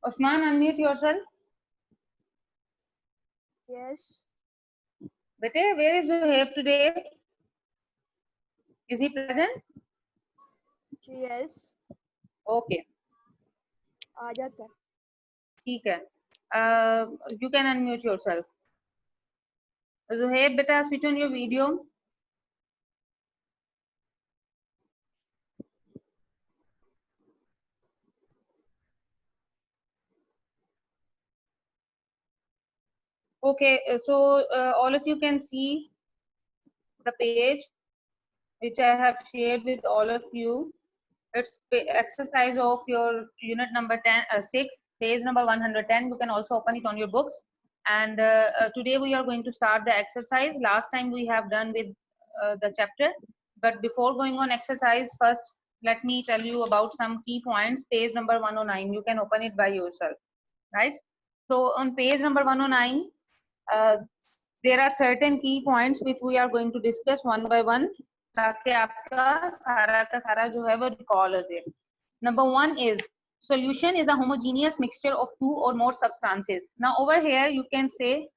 Osman, unmute yourself. Yes. Bete, where is Zuhaib today? Is he present? Yes. Okay, आ जाता है. ठीक है. You can unmute yourself. Zuhaib, beta, switch on your video. Okay, so all of you can see the page which I have shared with all of you. It's exercise of your unit number 6, page number 110. You can also open it on your books. And today we are going to start the exercise. Last time we have done with the chapter. But before going on exercise, first let me tell you about some key points. Page number 109. You can open it by yourself, right? So on page number 109, there are certain key points which we are going to discuss one by one. ताकि आपका सारा का सारा जो है वो recall हो जाए. Number 1 is solution is a homogeneous mixture of 2 or more substances. Now over here you can say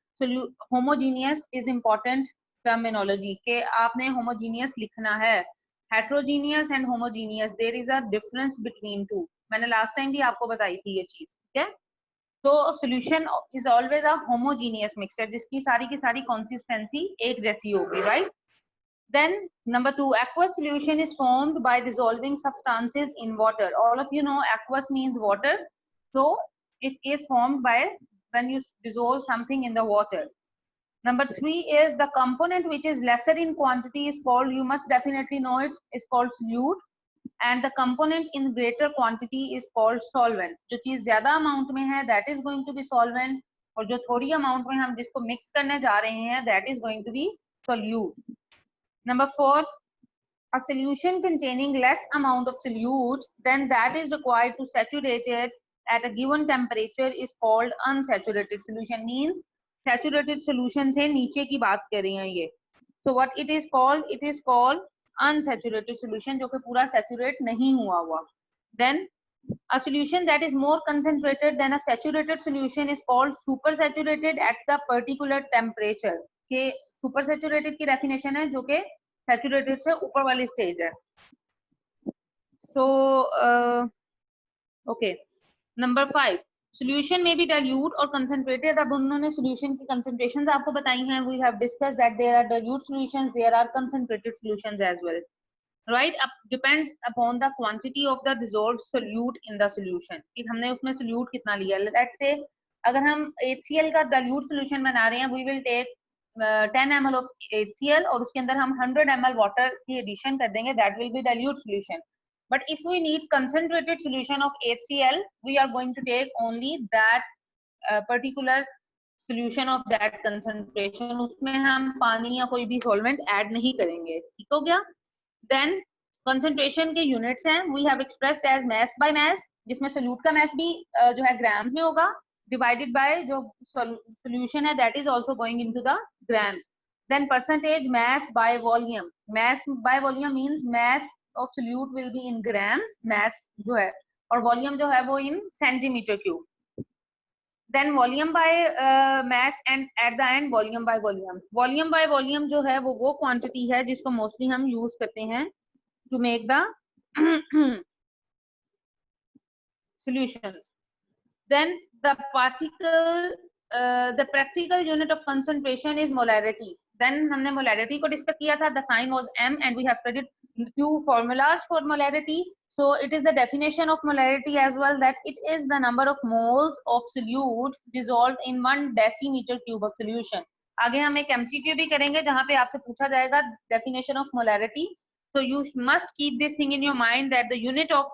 homogeneous is important terminology के आपने homogeneous लिखना है. Heterogeneous and homogeneous there is a difference between two. मैंने last time भी आपको बताई थी ये चीज, ठीक है? So solution is always a homogeneous mixture जिसकी सारी की सारी consistency एक जैसी होगी, right? Then number 2, aqueous solution is formed by dissolving substances in water. All of you know aqueous means water. So it is formed by when you dissolve something in the water. Number 3 is the component which is lesser in quantity is called, you must definitely know it, is called solute. And the component in greater quantity is called solvent. जो चीज ज्यादा amount में है that is going to be solvent, और जो थोड़ी amount में हम जिसको mix करने जा रहे हैं that is going to be solute. Number 4, a solution containing less amount of solute than that is required to saturate it at a given temperature is called unsaturated solution. Means saturated solution से नीचे की बात कर रही हैं ये. So what it is called? It is called unsaturated solution जो कि पूरा saturate नहीं हुआ हुआ. Then a solution that is more concentrated than a saturated solution is called supersaturated at the particular temperature. के supersaturated की definition है जो कि saturated से ऊपर वाली stage है. So okay, number 5, solution may be dilute or concentrated. अब उन्होंने solution की concentrations आपको बताई हैं. We have discussed that there are dilute solutions, there are concentrated solutions as well, right? Depends upon the quantity of the dissolved solute in the solution. कि हमने उसमें solute कितना लिया. Let's say अगर हम HCl का dilute solution बना रहे हैं, we will take 10 ml of HCl और उसके अंदर हम 100 ml water की addition कर देंगे. That will be dilute solution. But if we need concentrated solution of HCl, we are going to take only that particular solution of that concentration. उसमें हम पानी या कोई भी solvent add नहीं करेंगे. ठीक हो गया? Then concentration के units हैं, we have expressed as mass by mass, जिसमें solute का mass भी जो है grams में होगा, divided by जो solution है that is also going into the grams. Then percentage mass by volume. Mass by volume means mass of solute will be in grams, mass जो है, और volume जो है वो in centimeter cube. Then volume by mass and at the end volume by volume. Volume by volume जो है वो quantity है जिसको mostly हम use करते हैं to make the solutions. Then the practical unit of concentration is molarity. Then हमने molarity को discuss किया था. The sign was m and we have studied 2 formulas for molarity. So it is the definition of molarity as well, that it is the number of moles of solute dissolved in 1 decimeter cube of solution. आगे हम एक MCQ भी करेंगे जहाँ पे आपसे पूछा जाएगा definition of molarity. So you must keep this thing in your mind that the unit of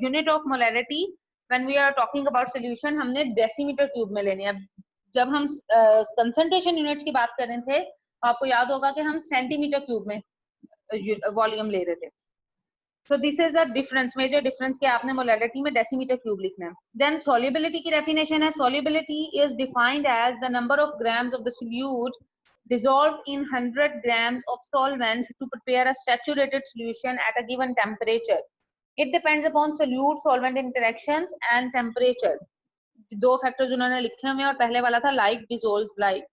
unit of molarity when we are talking about solution हमने decimeter cube में लेने हैं. जब हम concentration units की बात कर रहे थे आपको याद होगा कि हम centimeter cube में volume ले रहे थे. So this is the difference, major difference कि आपने molarity में decimeter cube लिखना है. Then solubility की definition है, solubility is defined as the number of grams of the solute dissolved in 100 grams of solvent to prepare a saturated solution at a given temperature. It depends upon solute solvent interactions and temperature. दो factors उन्होंने लिखे हुए और पहले वाला था like dissolves like.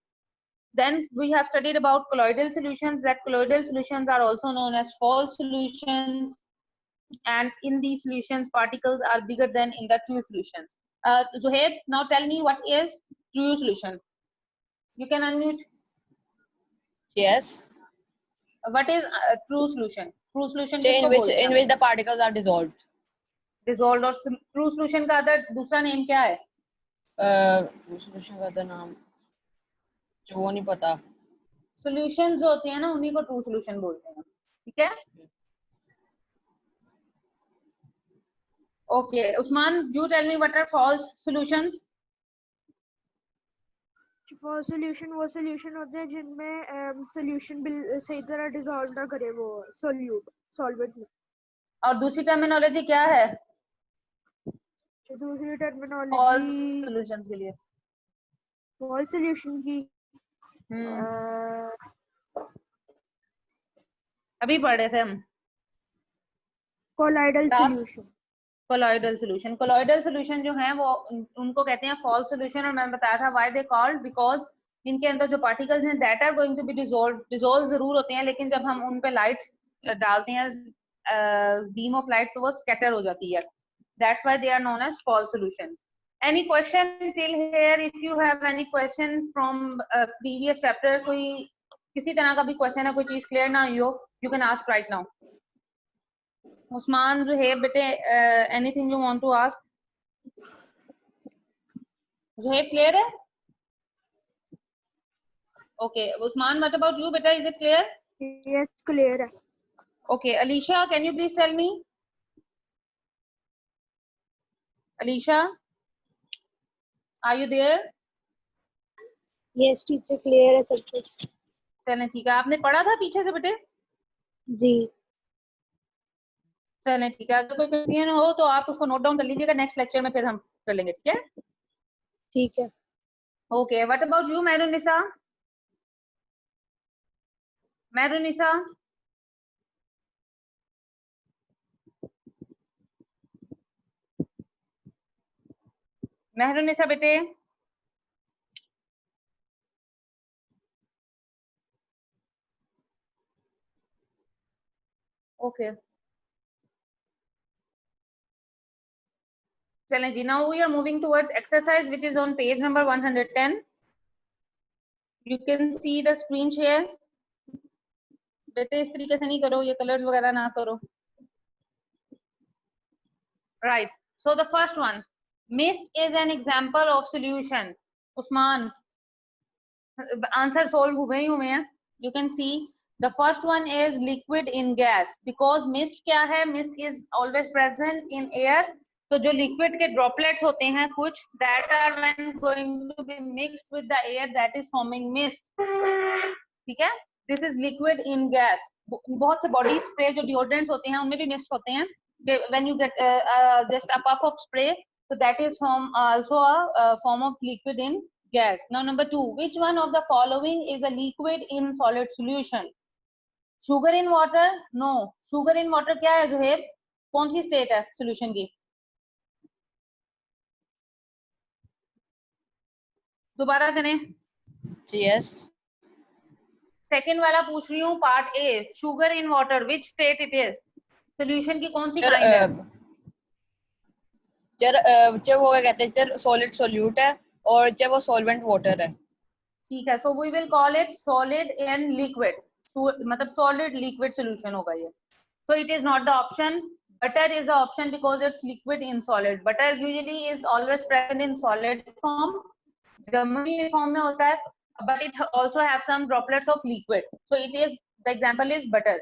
Then we have studied about colloidal solutions, that colloidal solutions are also known as Fall solutions, and in these solutions particles are bigger than in the true solutions. Zohaib, now tell me what is true solution. You can unmute. Yes. What is true solution? True solution In किसको बोलते हैं? which the particles are dissolved. Dissolved. और true solution का other दूसरा name क्या है? Solution का other नाम जो वो नहीं पता. Solutions जो होते हैं ना उन्हीं को true solution बोलते हैं. ठीक है? Okay, Usman, you tell me what are false solutions? False solution वो सोल्यूशन होते हैं जिनमें सोल्यूशन सही तरह डिसॉल्व ना करे वो सॉल्वेंट में. और दूसरी टर्मिनोलॉजी क्या है? दूसरी false टर्मिनोलॉजी solutions के लिए. फॉल्स सोल्यूशन की अभी पढ़ रहे थे हम. Colloidal solution. Colloidal solution. Colloidal solution जो है वो उनको कहते हैं फॉल्स सॉल्यूशन. और मैंने बताया था व्हाई दे कॉल्ड, बिकॉज इनके अंदर जो पार्टिकल्स हैं that are going to be dissolve जरूर होते हैं, लेकिन जब हम उन पे लाइट डालते हैं बीम ऑफ लाइट तो वो स्कैटर हो जाती है. That's why they are known as false solutions. Any question till here? If you have any question from previous chapter, कोई किसी तरह का भी क्वेश्चन है, कोई चीज क्लियर ना हुई हो, you can ask right now. Usman, Zuhaib, bete, anything you want to ask? Zuhaib, clear hai? Okay, Usman, what about you, beta? Is it clear? Yes, clear है. Okay, Alicia, can you please tell me? Alicia, are you there? Yes, teacher, clear है सब कुछ. चलें ठीक है. आपने पढ़ा था पीछे से बेटे? जी. चलें ठीक है. अगर कोई क्वेश्चन हो तो आप उसको नोट डाउन कर लीजिएगा, नेक्स्ट लेक्चर में फिर हम कर लेंगे. ठीक है? ठीक है. Okay, what about you, Mehrunisa? Mehrunisa? Mehrunisa bete? Okay. चलें जी. Now we are moving towards exercise which is on page number 110. You can see the screen share. बेटे इस तरीके से नहीं करो, ये कलर्स वगैरह ना करो. Right. So the first one, mist is an example of solution. Usman, answer solve हुए हैं. You can see the first one is liquid in gas, because mist क्या है? Mist is always present in air. तो जो liquid के droplets होते हैं कुछ, that are when going to be mixed with the air, that is forming mist. ठीक है? This is liquid in gas. बहुत से body spray जो deodorants होते हैं उनमें भी mist होते हैं. When you get just a puff of spray, so that is also a form of liquid in gas. Now number 2, which one of the following is a liquid in solid solution? Sugar in water? No. Sugar in water क्या है Zuhaib? कौन सी state है solution की? दोबारा करें. Yes. Second वाला पूछ रही हूँ, part A. Sugar in water, which state it is? Solution की कौन सी काइंड है? चाहे वो क्या कहते हैं, चाहे सॉलिड सोल्यूट है और चाहे वो सॉल्वेंट वाटर है. ठीक है. So we will call it solid and liquid. मतलब सॉलिड लिक्विड सोल्यूशन होगा ये. So it is not the option. Butter is the option because it's liquid in solid. Butter usually is always present in solid form, जर्मनी form में होता है, but it also have some droplets of liquid, so it is, the example is butter.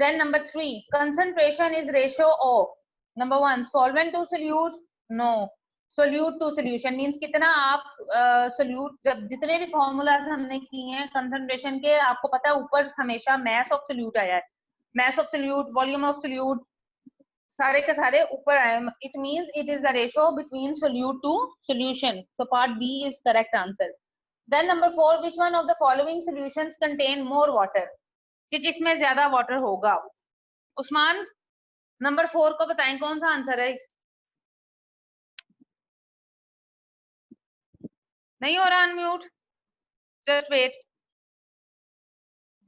Then number 3, concentration is ratio of number 1 solvent to solute. No. solute to solution means कितना आप solute, जब जितने भी formulas हमने किए हैं concentration के, आपको पता है ऊपर हमेशा mass of solute आया है. mass of solute, volume of solute, सारे के सारे ऊपर आए. it means it is the ratio between solute to solution. So part B is correct answer. Then number 4, which one of the following solutions contain more water? कि किसमें ज्यादा water होगा? Usman, number 4 को बताएं कौन सा आंसर है? नहीं हो रहा अनम्यूट, जस्ट वेट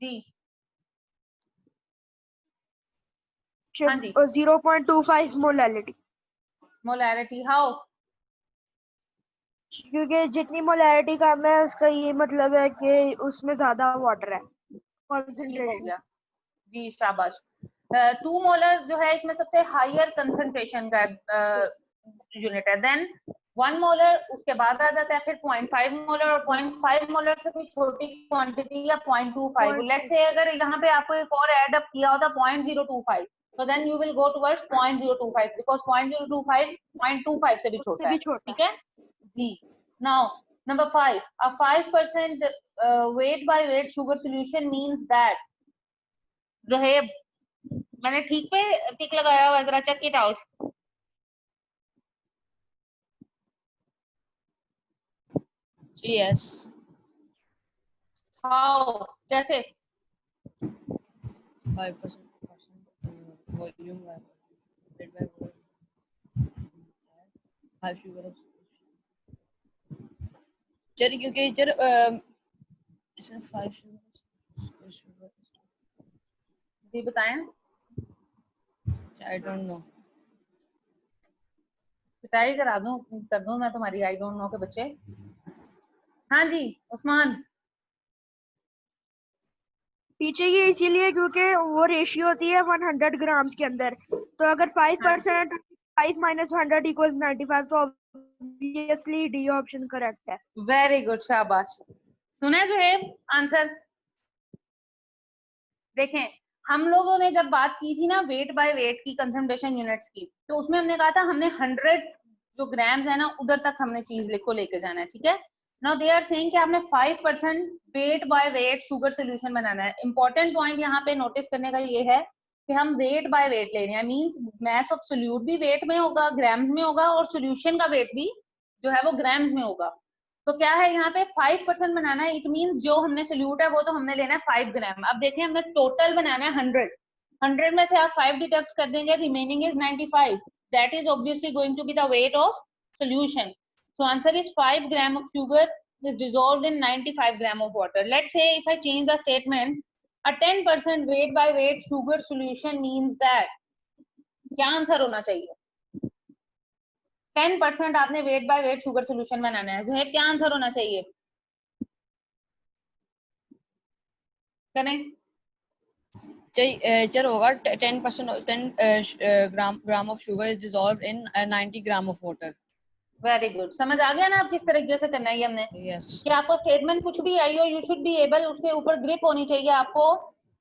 जी। हाँ जी, 0.25 मोलैलिटी, मोलैरिटी हाउ? क्योंकि जितनी मोलैलिटी कम है उसका ये मतलब है कि उसमें ज्यादा वाटर है ठीक हो कंसंट्रेशन। गया जी, शाबाश। 2 मोलर जो है इसमें सबसे हायर कंसंट्रेशन का यूनिट है। देन 1 मोलर उसके बाद आ जाता है, फिर 0.5 मोलर, और 0.5 मोलर से कोई छोटी क्वांटिटी या 0.25। लेट्स से अगर यहाँ पे आपको एक और ऐड अप किया होता 0.025, तो then you will go towards 0.025 because 0.025 0.25 से भी छोटा है। ठीक है जी। Now number 5, a 5% weight by weight sugar solution means that, जो है मैंने ठीक पे टिक लगाया हुआ, जरा check it out. Yes. How, कैसे? 5% वॉल्यूम by 5 sugar of चल, क्योंकि इधर इसमें 5 sugar जी बताएं। I don't know. पिटाई करा दूं, कर दूं मैं तुम्हारी आई डोंट नो के बच्चे। हाँ जी उस्मान। पीछे ये इसीलिए क्योंकि वो रेशियो होती है 100 ग्राम्स के अंदर, तो अगर 5% 5 माइनस 100 इक्वल्स 95, तो ऑब्वियसली डी ऑप्शन करेक्ट है। वेरी गुड, शाबाश। सुने जो है आंसर? देखें, हम लोगों ने जब बात की थी ना वेट बाय वेट की, कंसंट्रेशन यूनिट्स की, तो उसमें हमने कहा था हमने 100 जो ग्राम्स है ना उधर तक हमने चीज को लेके जाना है। ठीक है, नाउ दे आर सेइंग कि आपने 5% weight by weight sugar solution बनाना है। इंपॉर्टेंट पॉइंट यहाँ पे नोटिस करने का ये है कि हम वेट बाय वेट ले रहे हैं, मींस मास ऑफ सोल्यूट भी वेट में होगा, ग्राम्स में होगा, और सोल्यूशन का वेट भी जो है वो ग्राम्स में होगा। तो क्या है यहाँ पे 5% बनाना है, इट मींस जो हमने सोल्यूट है वो तो हमने लेना है 5 ग्राम। अब देखें हमने टोटल बनाना है 100 में से आप 5 डिडक्ट कर देंगे, remaining is 95, that is obviously going to be the weight of solution. So answer is 5 gram of sugar is dissolved in 95 gram of water. Let's say if I change the statement, a 10% weight by weight sugar solution means that, क्या answer होना चाहिए? 10% आपने weight by weight sugar solution बनाना है, जो है क्या answer होना चाहिए? करें चल होगा 10% 10 ग्राम of sugar is dissolved in 90 gram of water. Very good, समझ आ गया ना आप किस तरीके से करना है ये हमने? यस। कि आपको स्टेटमेंट कुछ भी आई हो, यू शुड बी एबल, उसके ऊपर ग्रिप होनी चाहिए आपको,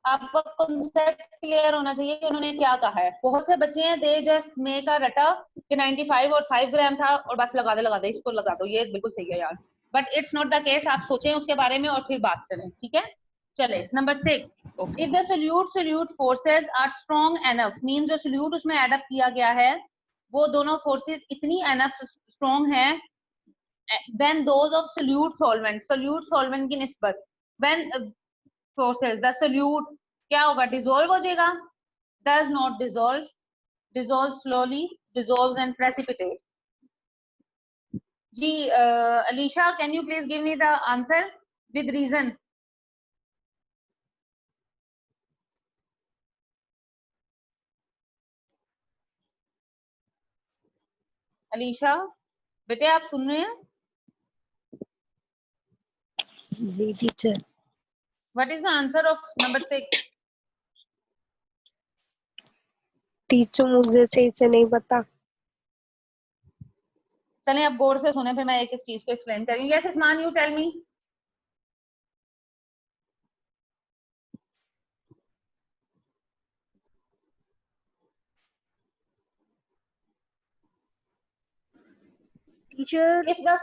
आपका कॉन्सेप्ट क्लियर होना चाहिए कि उन्होंने क्या कहा है। बहुत से बच्चे हैं दे जस्ट मेक अ रटा कि 95 और 5 ग्राम था और बस लगा दे इसको लगा दो, ये बिल्कुल सही है यार, but it's not the case. आप सोचें उसके बारे में और फिर बात करें। ठीक है, चले number 6, okay. If the solute forces are strong enough, mean जो सोल्यूट उसमें एड अप किया गया है वो दोनों फोर्सेस इतनी एनफ स्ट्रॉन्ग है, then those of solute solvent की निस्बत, when forces the solute क्या होगा? डिसॉल्व हो जाएगा, does not dissolve, dissolves slowly, dissolves and precipitate. Ji Alisha, can you please give me the answer with reason? Alisha बेटे आप सुन रहे हैं? जी teacher. What is the answer of number 6? Teacher मुझे सही से नहीं पता। चलें अब गौर से सुने, फिर मैं एक एक चीज को एक्सप्लेन करूंगी। Yes Usman, you tell me. Teacher if the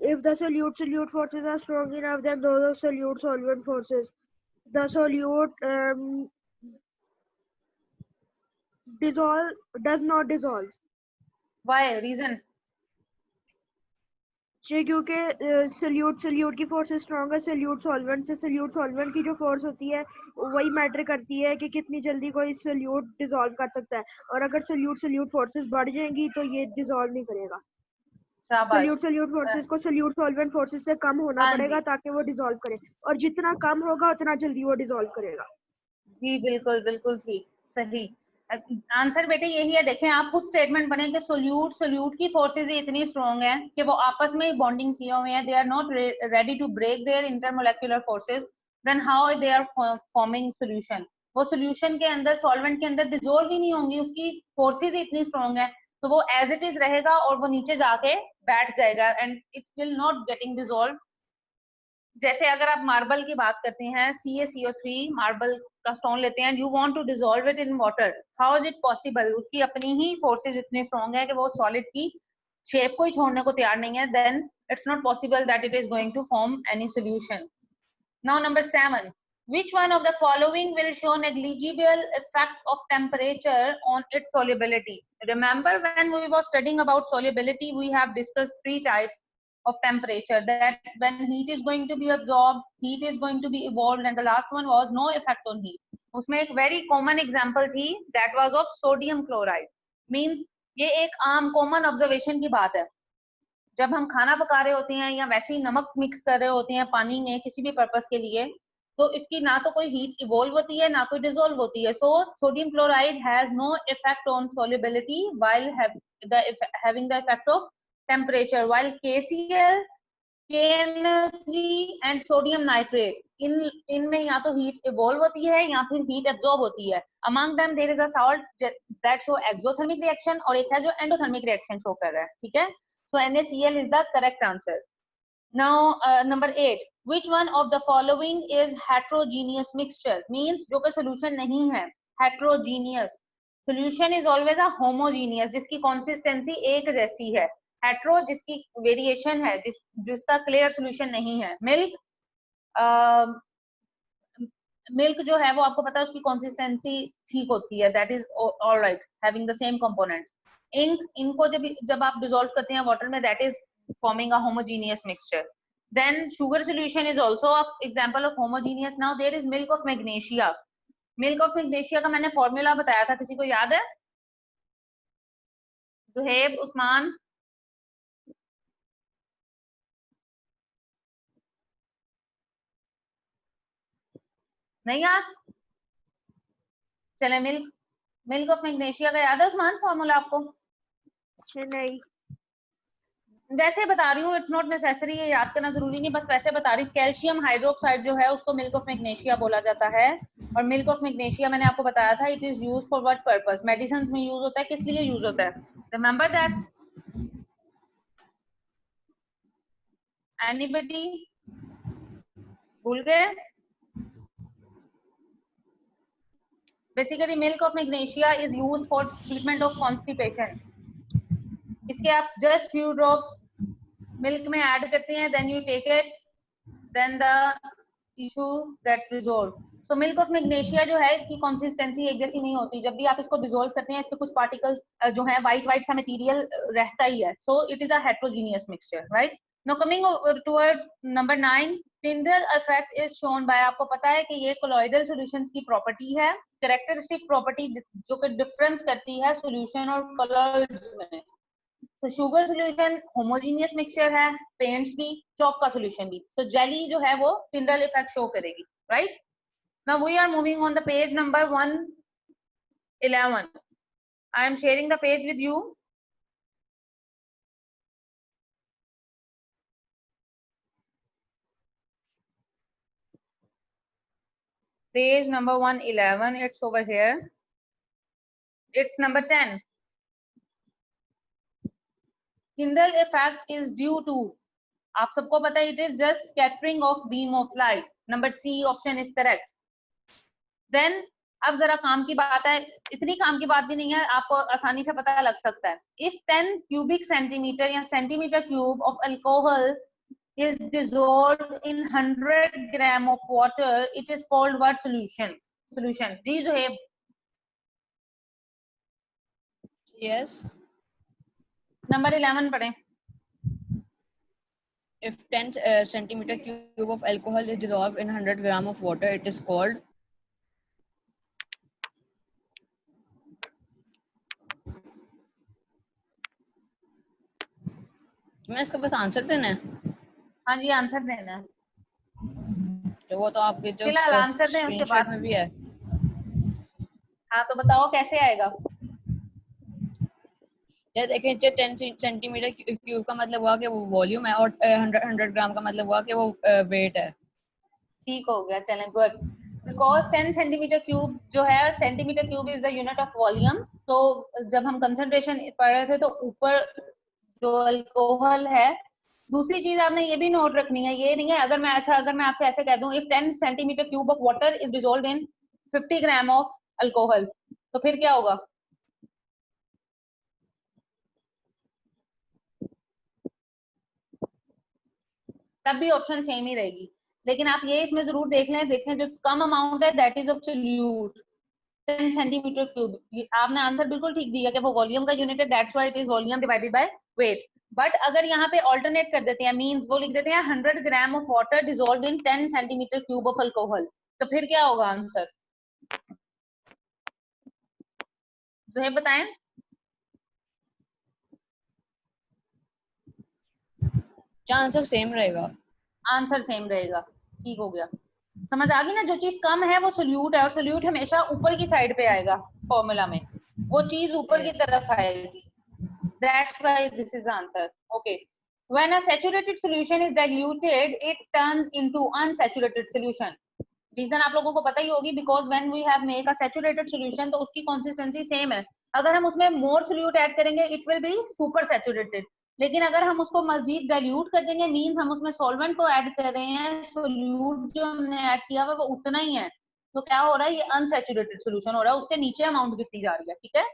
if the solute forces are strong enough, then those of solute solvent forces, the solute does not dissolve. why, reason? जी क्योंकि सल्यूट की फोर्स स्ट्रॉन्ग है salute solvent से। Salute solvent की जो force होती है वही matter करती है कि कितनी जल्दी कोई सल्यूट डिसॉल्व कर सकता है। और अगर सल्यूट फोर्सेस बढ़ जाएंगी तो ये डिसॉल्व नहीं करेगा। शाबाश। सल्यूट फोर्सेस को सल्यूट सॉल्वेंट फोर्सेस से कम होना हाँ पड़ेगा जी ताकि वो डिसॉल्व करे, और जितना कम होगा उतना जल्दी वो डिसॉल्व करेगा। जी, बिल्कुल बिल्कुल ठीक, सही आंसर बेटे यही है। देखें आप खुद स्टेटमेंट बने कि सोल्यूट की फोर्सेस इतनी स्ट्रॉन्ग है कि वो आपस में ही बॉन्डिंग किए हुए हैं, they are not ready to break their intermolecular forces, then how they are forming solution. वो सोल्यूशन के अंदर सॉल्वेंट के अंदर डिसोल्व ही नहीं होंगी, उसकी फोर्सेस इतनी स्ट्रॉन्ग है तो वो एज इट इज रहेगा और वो नीचे जाके बैठ जाएगा and it will not getting dissolve. जैसे अगर आप मार्बल की बात करते हैं, CaCO3 मार्बल का स्टोन लेते हैं, you want to dissolve it in water, how is it possible? उसकी अपनी ही फोर्सेस इतने स्ट्रॉन्ग है कि वो सॉलिड की शेप को ही छोड़ने को तैयार नहीं है, then it's not possible that it is going to form any solution. Now number 7, which one of the following will show negligible effect of temperature on its solubility? Remember when we were studying about solubility, we have discussed 3 types of temperature, that when heat is going to be absorbed, heat is going to be evolved, and the last one was no effect on heat. उसमें एक very common example थी, that was of sodium chloride. Means ये एक आम common observation की बात है, जब हम खाना पका रहे होते हैं या वैसे ही नमक मिक्स कर रहे होते हैं पानी में किसी भी पर्पस के लिए, तो इसकी ना तो कोई हीट इवॉल्व होती है ना कोई डिसॉल्व होती है। So sodium chloride has no effect on solubility while having the effect of temperature, while KCl, KN3 and sodium nitrate, इनमें या तो हीट इवॉल्व होती है या फिर हीट एब्जॉर्ब होती है। Among them there is a salt that show exothermic reaction और एक है जो एंडोथर्मिक रिएक्शन शो कर रहा है, ठीक है। So NaCl is the correct answer. Now number 8, which one of the following is heterogeneous mixture? Means जो कि solution नहीं है, heterogeneous. Solution is always a homogeneous, जिसकी consistency एक जैसी है। hetero जिसकी variation है, जिसका clear solution नहीं है। मिल्क जो है वो आपको पता है उसकी कंसिस्टेंसी ठीक होती है, that is alright, having the same components. इनको जब आप डिसॉल्व करते हैं वाटर में, that is forming a homogeneous mixture. Then sugar solution is also a example of homogeneous. Now there is milk of magnesia. Milk of magnesia का मैंने formula बताया था, किसी को याद है? जुहेब, उस्मान, नहीं याद? चले, मिल्क ऑफ मैग्नीशिया का याद है उस्मान फॉर्मूला आपको? नहीं, वैसे बता रही हूँ, इट्स नॉट नेसेसरी, ये याद करना जरूरी नहीं, बस वैसे बता रही हूँ। कैल्शियम हाइड्रोक्साइड जो है उसको मिल्क ऑफ मैग्नीशिया बोला जाता है, और मिल्क ऑफ मैग्नीशिया मैंने आपको बताया था it is use for what purpose? Medicine में यूज होता है, किस लिए यूज होता है? Remember that? एनीबॉडी भूल गए? Basically milk of magnesia is use for treatment of constipation. इसके आप जस्ट फ्यू ड्रॉप्स मिल्क में ऐड करते हैं, then you take it, then the issue get resolve. So milk of magnesia जो है इसकी कंसिस्टेंसी एक जैसी नहीं होती, जब भी आप इसको डिसॉल्व करते हैं इसके कुछ पार्टिकल्स जो है वाइट सा मटेरियल रहता ही है। सो it is a heterogeneous mixture, right. Now coming towards number 9, Tyndall effect is shown by, आपको पता है कि ये कोलॉइडल सॉल्यूशंस की प्रॉपर्टी है, कैरेक्टरिस्टिक प्रॉपर्टी जो कि डिफरेंस करती है सॉल्यूशन और कलर्स में। So sugar solution homogeneous mixture है, पेंट्स भी, चॉक का solution भी। So jelly जो है वो Tyndall effect show करेगी, right? Now we are moving on the page number 111. I am sharing the page with you. Page number 111, it's over here. It's number 10. Tyndall effect is due to, आप सबको पता है, it is just scattering of beam of light. Number C option is correct. Then अब जरा काम की बात है, इतनी काम की बात भी नहीं है, आपको आसानी से पता लग सकता है। If 10 cubic centimeter या centimeter cube of alcohol is dissolved in 100 gram of water, it is called what solution? Solution. जी जुहेब। Yes. नंबर 11 पढ़ें। if 10 centimeter cube of alcohol is dissolved in 100 gram of water, it is called. मैंने इसका बस answer देना है। हाँ जी, answer देना है। तो वो तो आपके जो फिलहाल आंसर दें, उसके स्क्रीनशॉट बाद में भी है। हाँ तो बताओ कैसे आएगा। जैसे देखें, जो 10 सेंटीमीटर क्यूब का मतलब हुआ कि वो वॉल्यूम है, और 100 ग्राम का मतलब हुआ कि वो वेट है। ठीक हो गया, चलें, गुड। बिकॉज 10 सेंटीमीटर क्यूब जो है, centimetre cube is the unit of volume. तो जब हम कंसंट्रेशन पढ़ रहे थे तो ऊपर जो अल्कोहल है, दूसरी चीज आपने ये भी नोट रखनी है, ये नहीं है अगर मैं आपसे ऐसे कह दूं if 10 centimetre cube of water is dissolved in 50 gram of alcohol, तो फिर क्या होगा। तब भी ऑप्शन सेम ही रहेगी, लेकिन आप ये इसमें जरूर देखें जो कम अमाउंट है that is of solute 10 centimetre cube. आपने आंसर बिल्कुल ठीक दिया कि वो वॉल्यूम का यूनिट है, that's why it is volume divided by weight. But अगर यहाँ पे ऑल्टरनेट कर देते हैं, मींस वो लिख देते हैं 100 gram of water dissolved in 10 centimetre cube of alcohol, तो फिर क्या होगा आंसर, ज़ोहैब बताएं। क्या आंसर सेम रहेगा। आंसर सेम रहेगा, ठीक हो गया। समझ आ गई ना, जो चीज कम है वो सोल्यूट है, और सोल्यूट हमेशा ऊपर की साइड पे आएगा फॉर्मूला में, वो चीज ऊपर की तरफ आएगी, that's why this is the answer. Okay, when a saturated solution is diluted it turns into unsaturated solution. Reason आप लोगों को पता ही होगी, because when we have make a saturated solution तो उसकी कंसिस्टेंसी सेम है। अगर हम उसमें मोर सोल्यूट ऐड करेंगे it will be super saturated, लेकिन अगर हम उसको मजीद डाइल्यूट कर देंगे, मींस हम उसमें सॉल्वेंट को ऐड कर रहे हैं, सोल्यूट जो हमने ऐड किया हुआ वो उतना ही है, तो क्या हो रहा है, ये अनसैचुरेटेड सॉल्यूशन हो रहा है, उससे नीचे अमाउंट गिरती जा रही है। ठीक है,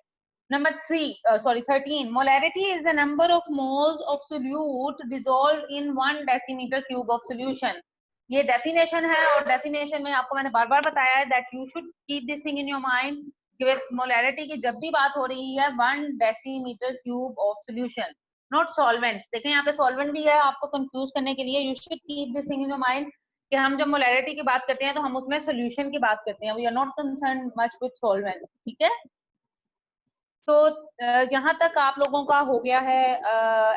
number 13, molarity is the number of moles of solute dissolved in 1 decimetre cube of solution. ये डेफिनेशन है, और डेफिनेशन में आपको मैंने बार बार बताया है that you should keep this thing in your mind कि मोलैरिटी की जब भी बात हो रही है 1 decimetre cube of solution, not solvent. देखें यहाँ पे सॉल्वेंट भी है, आपको कंफ्यूज करने के लिए, you should keep this thing in your mind कि हम जब मोलैरिटी की बात करते हैं तो हम उसमें सॉल्यूशन की बात करते हैं, we are not concern much with solvent. ठीक है, तो यहाँ तक आप लोगों का हो गया है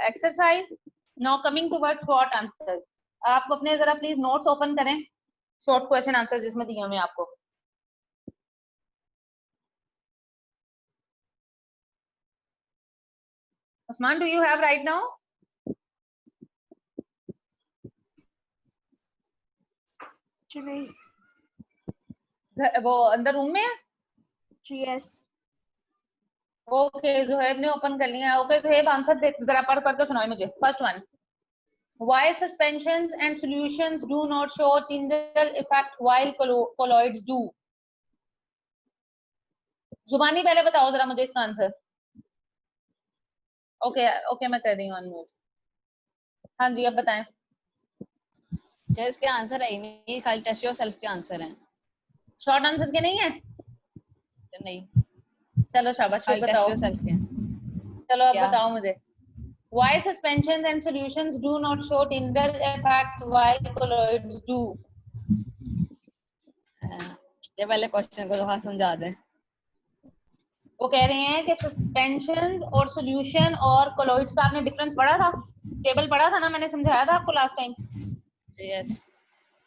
exercise. Now coming toward short answers, आप अपने जरा प्लीज नोट्स ओपन करें, शॉर्ट क्वेश्चन आंसर जिसमें दिए हुए आपको। Usman, do you have right now? नहीं, वो अंदर रूम में है। यस। ओके, ज़ुहैब ने ओपन कर लिया है। ओके ज़ुहैब, आंसर जरा पढ़ करके सुनाओ मुझे। First one, why suspensions and solutions do not show Tyndall effect while colloids do? जुबानी पहले बताओ जरा मुझे इसका आंसर। ओके ओके, मैं कर रही हूँ अनम्यूट। हाँ जी, अब बताएं। क्या इसके आंसर है ही नहीं, खाली टेस्ट योरसेल्फ के आंसर हैं। शॉर्ट आंसर्स के नहीं है? नहीं, चलो शाबाश, फिर खाली टेस्ट बताओ। योरसेल्फ के। चलो अब क्या? बताओ मुझे, why suspensions and solutions do not show Tyndall effect while colloids do? ये पहले क्वेश्चन को थोड़ा समझा दे। वो कह रहे हैं कि सस्पेंशन और सॉल्यूशन और कोलॉइड्स का आपने डिफरेंस पढ़ा था, टेबल पढ़ा था ना, मैंने समझाया था आपको लास्ट टाइम। यस,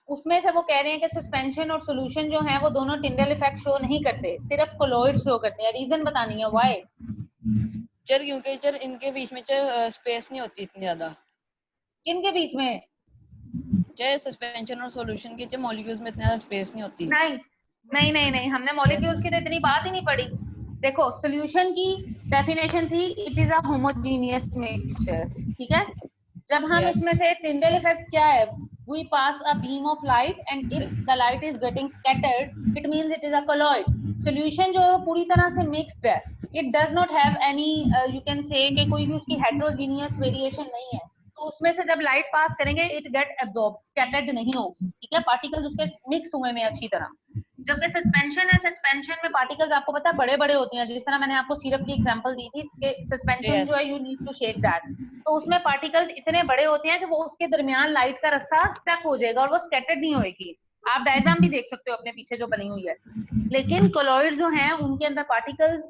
उसमें से वो कह रहे हैं कि सस्पेंशन और सॉल्यूशन जो है वो दोनों टिंडल इफेक्ट शो नहीं करते, सिर्फ कोलॉइड शो करते हैं। रीजन बतानी है व्हाई। चल क्योंकि चल इनके बीच में चल स्पेस नहीं होती इतनी ज्यादा। किनके बीच में? चाहे सस्पेंशन और सॉल्यूशन के मॉलिक्यूल्स में इतनी ज्यादा स्पेस नहीं होती। नहीं नहीं नहीं नहीं, हमने मॉलिक्यूल्स की तो इतनी बात ही नहीं पढ़ी। देखो, सॉल्यूशन की डेफिनेशन थी it is a homogeneous mixture. ठीक है, जब हम Yes. इसमें से टिंडल इफेक्ट क्या है, we pass a beam of light and if the light is getting scattered it means it is a colloid. solution जो है वो पूरी तरह से mixed है, it does not have any you can say कि कोई भी उसकी heterogeneous variation नहीं है, तो उसमें से जब लाइट पास करेंगे it get absorbed, scattered नहीं होगी। ठीक है, पार्टिकल्स उसके मिक्स हुए में अच्छी तरह। जबकि सस्पेंशन है, सस्पेंशन में पार्टिकल्स आपको पता है बड़े बड़े होते हैं, जिस तरह मैंने आपको सिरप की एग्जांपल दी थी कि सस्पेंशन Yes. जो है you need to shake that, तो उसमें पार्टिकल्स इतने बड़े होते हैं कि वो उसके दरमियान लाइट का रास्ता स्टक हो जाएगा और वो स्कैटर्ड नहीं होएगी। आप डायग्राम भी देख सकते हो अपने पीछे जो बनी हुई है। लेकिन कोलॉइड जो हैं उनके अंदर पार्टिकल्स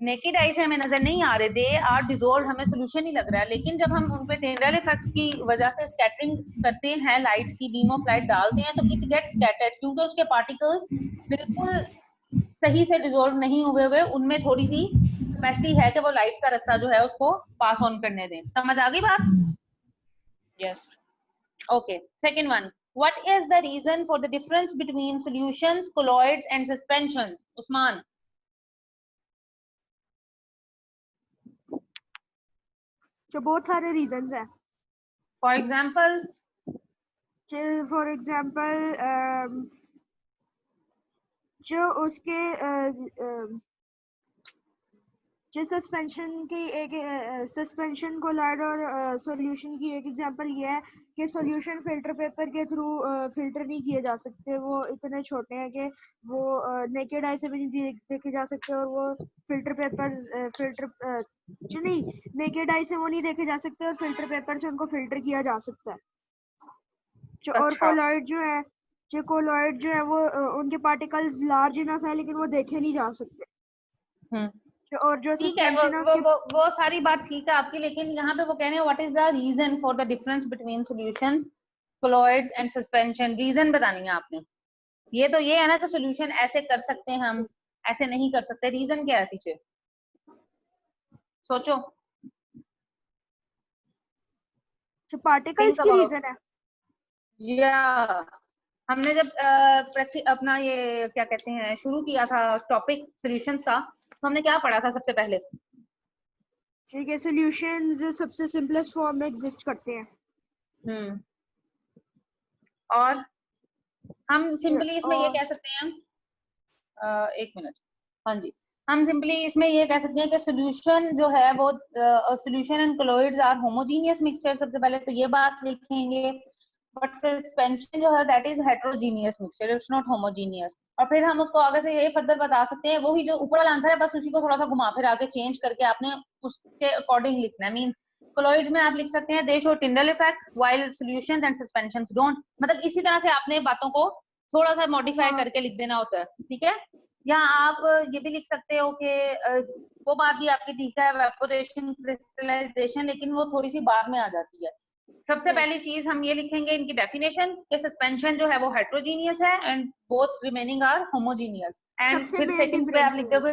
नेकेड आई से हमें नजर नहीं आ रहे, दे आर डिसॉल्व, हमें सोल्यूशन ही लग रहा है। लेकिन जब हम उन पे टिंडल इफेक्ट की वजह से स्कैटरिंग करते हैं, लाइट की बीम ऑफ लाइट डालते हैं, तो इट गेट्स स्कैटर्ड, क्योंकि उसके पार्टिकल्स बिल्कुल सही से डिसॉल्व नहीं हुए, उनमें थोड़ी सी कैपेसिटी है कि वो लाइट का रास्ता जो है उसको पास ऑन करने दें। समझ आ गई बात? Yes. Okay, second one. What is the reason for the difference between solutions, colloids and suspensions? Usman. तो बहुत सारे रीजंस हैं। For example, फॉर एग्जांपल जो उसके जो सस्पेंशन की एक सस्पेंशन कोलॉइड और सॉल्यूशन की एक एग्जांपल ये है कि सॉल्यूशन फिल्टर पेपर के थ्रू फिल्टर नहीं किए जा सकते, वो इतने छोटे हैं कि वो नेकेड आई से भी नहीं देखे जा सकते, और वो फिल्टर पेपर जो नहीं नेकेड आई से वो नहीं देखे जा सकते, और फिल्टर पेपर से उनको फिल्टर किया जा सकता है। और कोलॉइड जो है वो उनके पार्टिकल्स लार्ज इनफ है लेकिन वो देखे नहीं जा सकते। और जो ठीक है, वो सारी बात ठीक है आपकी, लेकिन यहाँ पे वो कह रहे हैं what is the reason for the difference between solutions, colloids and suspension. Reason बतानी है आपने। ये तो ये है ना कि सॉल्यूशन ऐसे कर सकते हैं हम, ऐसे नहीं कर सकते, रीजन क्या है पीछे? सोचो। जो पार्टिकल्स की रीजन है, या हमने जब अपना ये क्या कहते हैं शुरू किया था टॉपिक सॉल्यूशंस का, तो हमने क्या पढ़ा था सबसे पहले? ठीक है, सॉल्यूशंस सबसे सिंपलेस्ट फॉर्म में एग्जिस्ट करते हैं। और हम सिंपली इसमें ये कह सकते हैं, एक मिनट, हाँ जी, हम सिंपली इसमें ये कह सकते हैं कि सॉल्यूशन जो है वो solution and colloids are homogeneous mixture. सबसे पहले तो ये बात लिखेंगे, बट सस्पेंशन जो है that is heterogeneous mixture, it's not homogeneous. और फिर हम उसको आगे से ये फर्दर बता सकते हैं, वो ही जो ऊपर वाला आंसर है बस उसी को थोड़ा सा घुमा फिर आके चेंज करके आपने उसके अकॉर्डिंग लिखना है। मींस कोलॉइड्स में आप लिख सकते हैं दे show Tyndall effect while solutions and suspensions don't, मतलब इसी तरह से आपने बातों को थोड़ा सा मॉडिफाई करके लिख देना होता है, ठीक है। या आप ये भी लिख सकते हो कि वो बात भी आपकी ठीक है, एवेपोरेशन क्रिस्टलाइजेशन, लेकिन वो थोड़ी सी बाद में आ जाती है। सबसे पहली चीज हम ये लिखेंगे इनकी डेफिनेशन कि सस्पेंशन जो है वो हेट्रोजीनियस है and both remaining are homogeneous. And फिर सेकंड पे आप लिख दोगे,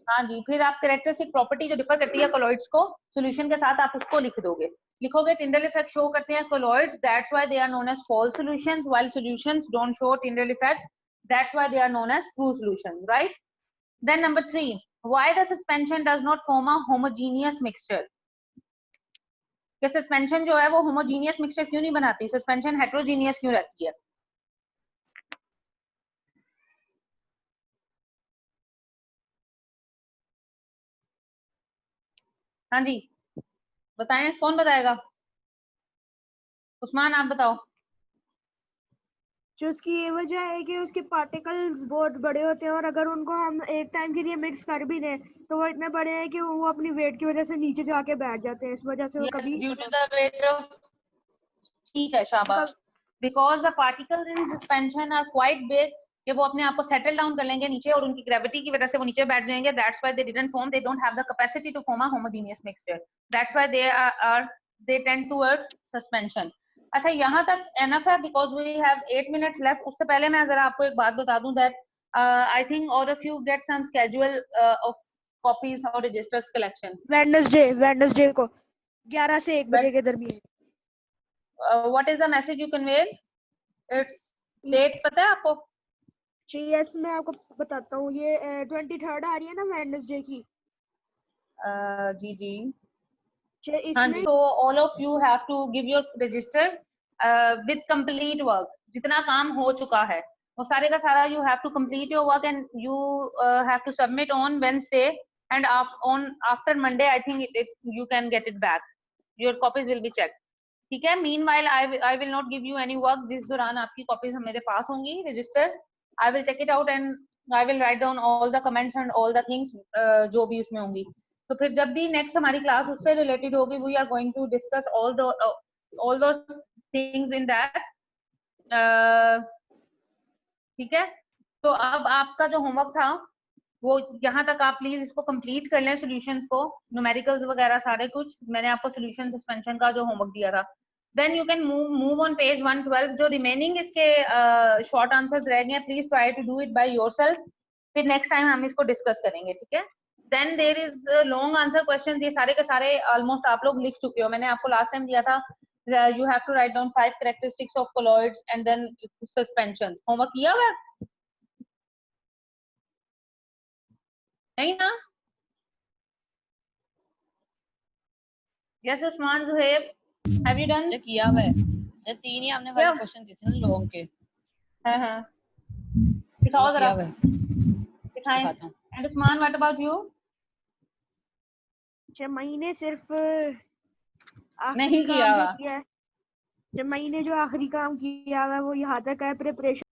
हाँ जी, फिर आप कैरेक्टरिस्टिक प्रॉपर्टी जो डिफर करती है कोलॉइड्स को सॉल्यूशन के साथ आप उसको लिख दोगे। लिखोगे टिंडल इफेक्ट शो करते हैं colloids, that's why they are known as false solutions, while solutions don't show Tyndall effect, that's why they are known as true solutions, right? Then number 3, why the suspension does not form a homogeneous mixture? कि suspension जो है वो homogeneous mixture क्यों नहीं बनाती, suspension heterogeneous क्यों रहती है? हाँ जी बताएं, कौन बताएगा? उस्मान आप बताओ। जो उसकी ये वजह है कि उसके पार्टिकल्स बहुत बड़े होते हैं, और अगर उनको हम एक टाइम के लिए मिक्स कर भी दें तो वो इतने बड़े हैं कि वो अपनी वेट की वजह से नीचे जाके बैठ जाते हैं, इस वजह से वो कभी due to the weight of, ठीक है शाबाश, because the particles in suspension are quite big, कि वो अपने आप को सेटल डाउन कर लेंगे नीचे और उनकी ग्रेविटी की वजह से वो नीचे बैठ जाएंगे, that's why they didn't form, they don't have the capacity to form a homogeneous mixture, that's why they tend towards suspension. अच्छा यहाँ तक एनफ है because we have 8 minutes left. उससे पहले मैं जरा आपको एक बात बता दूं that I think all of you get some schedule of copies और रजिस्टर्स कलेक्शन वेडनेसडे को 11 से 1 बजे के दरमियान। What is the message you conveyed, it's date पता है आपको? यस मैं आपको बताता हूँ, ये 23rd आ रही है ना वेडनेसडे की। जी जी हाँ जी, so all of you have to give your registers with complete work, जितना काम हो चुका है वो सारे का सारा you have to complete your work and you have to submit on Wednesday and after Monday I think you can get it back, your copies will be checked, ठीक है। meanwhile I will not give you any work, जिस दौरान आपकी copies मेरे पास होंगी registers, I will check it out and I will write down all the comments and all the things जो भी उसमें होंगी. तो फिर जब भी नेक्स्ट हमारी क्लास उससे रिलेटेड होगी, we are going to discuss all those things in that. ठीक है. तो अब आपका जो होमवर्क था वो यहाँ तक आप प्लीज इसको कंप्लीट कर लें, सॉल्यूशंस को, न्यूमेरिकल्स वगैरह सारे कुछ. मैंने आपको सॉल्यूशन सस्पेंशन का जो होमवर्क दिया था. Then you can move on page 112. जो रिमेनिंग इसके शॉर्ट आंसर्स रह गए, please try to do it by yourself. फिर नेक्स्ट टाइम हम इसको डिस्कस करेंगे. ठीक है. Then there is long answer questions. ये सारे के सारे ऑलमोस्ट आप लोग लिख चुके हो. मैंने आपको लास्ट टाइम दिया था you have to write down 5 characteristics of colloids and then suspensions. Homework किया हुआ नहीं ना? Yes, Usman, Zuhaib, have you done? Check किया हुआ है. जो 3 ही हमने वाले क्वेश्चन दिए थे ना लॉन्ग के. हाँ. दिखाओ जरा. दिखाएं. दिखाता हूं. And Usman, what about you? महीने सिर्फ नहीं किया हुआ. मैंने जो आखिरी काम किया हुआ है वो यहाँ तक है, प्रिपरेशन